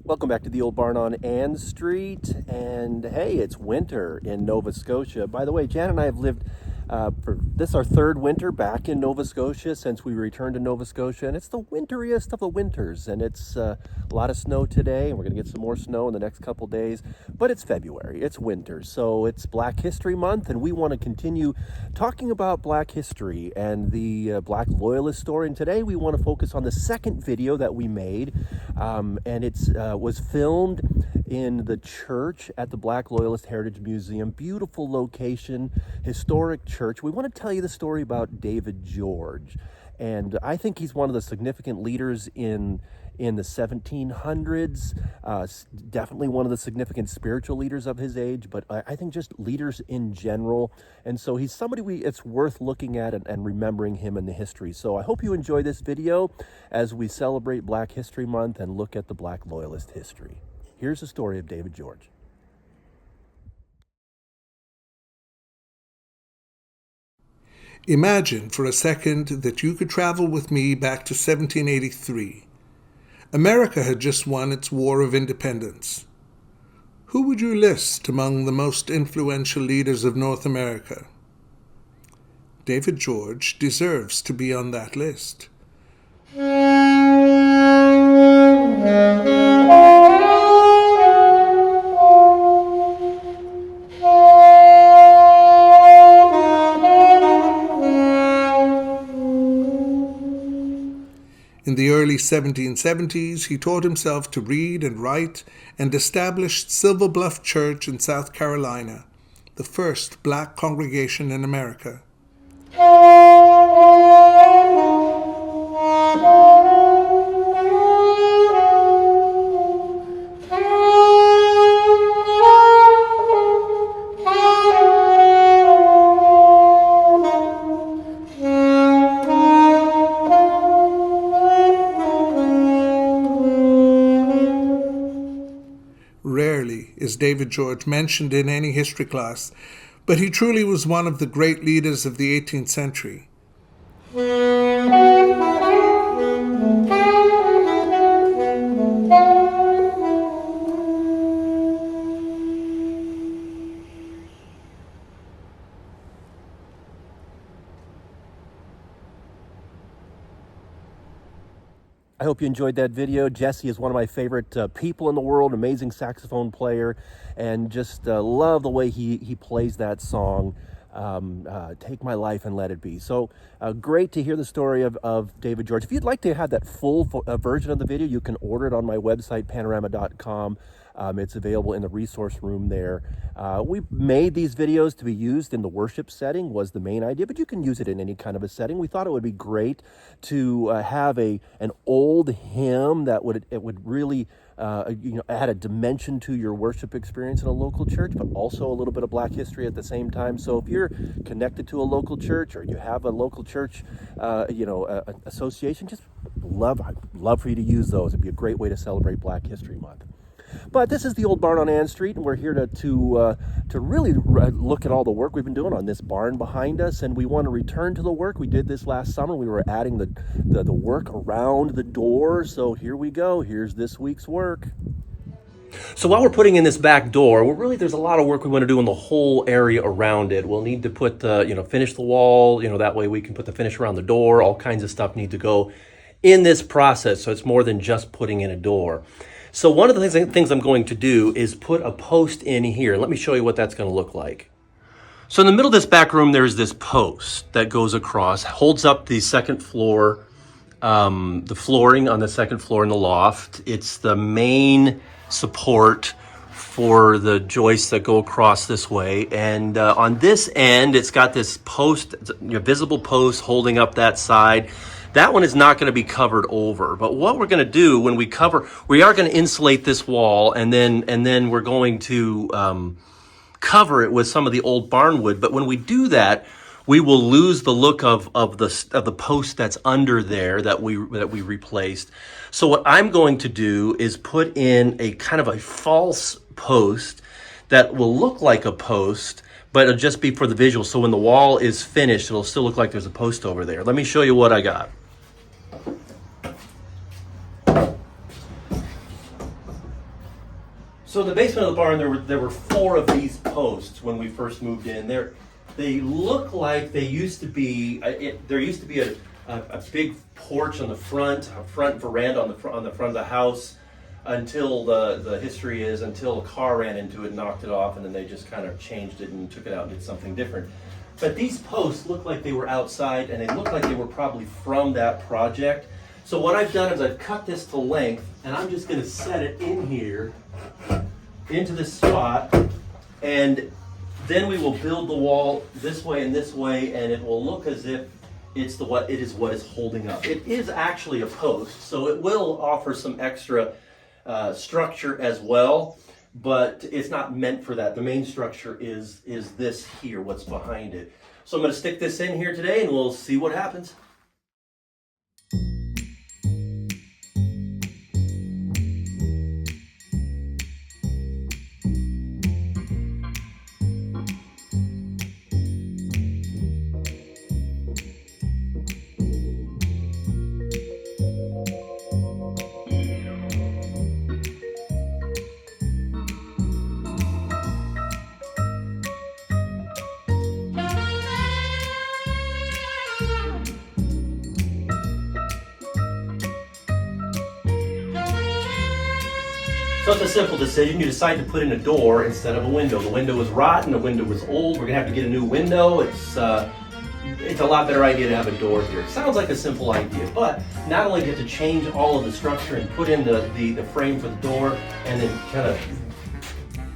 Welcome back to the old barn on Ann Street, and hey, it's winter in Nova Scotia. By the way, Jan and I have lived for this our third winter back in Nova Scotia since we returned to Nova Scotia, and it's the winteriest of the winters, and it's a lot of snow today, and we're going to get some more snow in the next couple days, but it's February, it's winter, so it's Black History Month, and we want to continue talking about Black history and the Black Loyalist story, and today we want to focus on the second video that we made, and it's was filmed in the church at the Black Loyalist Heritage Museum. Beautiful location, historic church. We want to tell you the story about David George. And I think he's one of the significant leaders in the 1700s, definitely one of the significant spiritual leaders of his age, but I think just leaders in general. And so he's somebody it's worth looking at and remembering him in the history. So I hope you enjoy this video as we celebrate Black History Month and look at the Black Loyalist history. Here's the story of David George. Imagine for a second that you could travel with me back to 1783. America had just won its War of Independence. Who would you list among the most influential leaders of North America? David George deserves to be on that list. In the early 1770s, he taught himself to read and write and established Silver Bluff Church in South Carolina, the first black congregation in America. Rarely is David George mentioned in any history class, but he truly was one of the great leaders of the 18th century. I hope you enjoyed that video. Jesse is one of my favorite people in the world, amazing saxophone player, and just love the way he plays that song, Take My Life and Let It Be. So great to hear the story of David George. If you'd like to have that full version of the video, you can order it on my website, panorama.com. It's available in the resource room there. We made these videos to be used in the worship setting was the main idea, but you can use it in any kind of a setting. We thought it would be great to have an old hymn that would really add a dimension to your worship experience in a local church, but also a little bit of Black history at the same time. So if you're connected to a local church or you have a local church, association, just love for you to use those. It'd be a great way to celebrate Black History Month. But this is the old barn on Ann Street, and we're here to really look at all the work we've been doing on this barn behind us, and we want to return to the work. We did this last summer. We were adding the work around the door, so here we go. Here's this week's work. So while we're putting in this back door, there's a lot of work we want to do in the whole area around it. We'll need to put finish the wall, that way we can put the finish around the door. All kinds of stuff need to go in this process, so it's more than just putting in a door. So one of the things I'm going to do is put a post in here. Let me show you what that's going to look like. So in the middle of this back room, there's this post that goes across, holds up the second floor, the flooring on the second floor in the loft. It's the main support for the joists that go across this way. And on this end, it's got this post, visible post holding up that side. That one is not going to be covered over, but what we're going to do when we are going to insulate this wall, and then we're going to cover it with some of the old barnwood. But when we do that, we will lose the look of the post that's under there that we replaced. So what I'm going to do is put in a kind of a false post that will look like a post, but it'll just be for the visual. So when the wall is finished, it'll still look like there's a post over there. Let me show you what I got. So the basement of the barn, there were 4 of these posts when we first moved in. They look like they used to be. There used to be a big porch on the front, a front veranda on the front of the house. Until the history is until a car ran into it and knocked it off, and then they just kind of changed it and took it out and did something different. But these posts look like they were outside, and they look like they were probably from that project. So what I've done is I've cut this to length, and I'm just going to set it in here, into this spot, and then we will build the wall this way, and it will look as if it's what is holding up. It is actually a post, so it will offer some extra structure as well, but it's not meant for that. The main structure is this here, what's behind it. So I'm going to stick this in here today, and we'll see what happens. So it's a simple decision. You decide to put in a door instead of a window. The window was rotten, the window was old. We're gonna have to get a new window. It's a lot better idea to have a door here. It sounds like a simple idea, but not only get to change all of the structure and put in the frame for the door and then kind of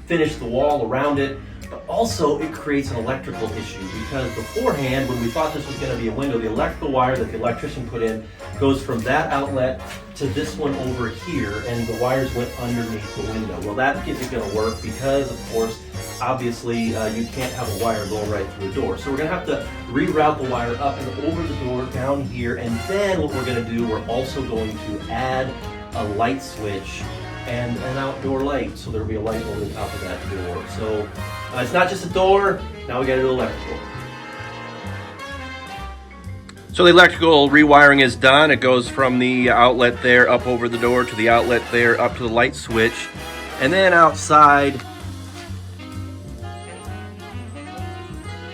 finish the wall around it, but also it creates an electrical issue because beforehand, when we thought this was going to be a window, the electrical wire that the electrician put in goes from that outlet to this one over here, and the wires went underneath the window. Well, that isn't going to work because, of course, obviously you can't have a wire going right through a door. So we're going to have to reroute the wire up and over the door down here, and then what we're going to do, we're also going to add a light switch and an outdoor light, so there'll be a light over the top of that door. So it's not just a door, now we got to do electrical. So the electrical rewiring is done. It goes from the outlet there up over the door to the outlet there up to the light switch, and then outside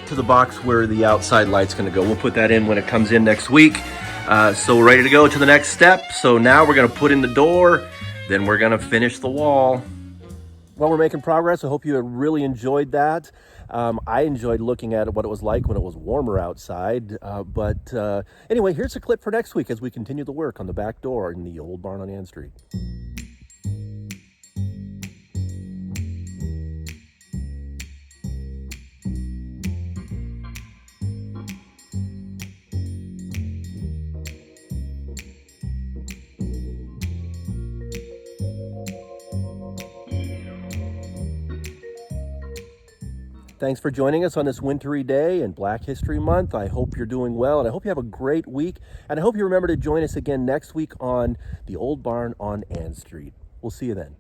to the box where the outside light's going to go. We'll put that in when it comes in next week. So we're ready to go to the next step. So now we're going to put in the door, then we're going to finish the wall. Well, we're making progress. I hope you really enjoyed that. I enjoyed looking at what it was like when it was warmer outside. But anyway, here's a clip for next week as we continue the work on the back door in the old barn on Ann Street. Thanks for joining us on this wintry day in Black History Month. I hope you're doing well, and I hope you have a great week. And I hope you remember to join us again next week on the Old Barn on Ann Street. We'll see you then.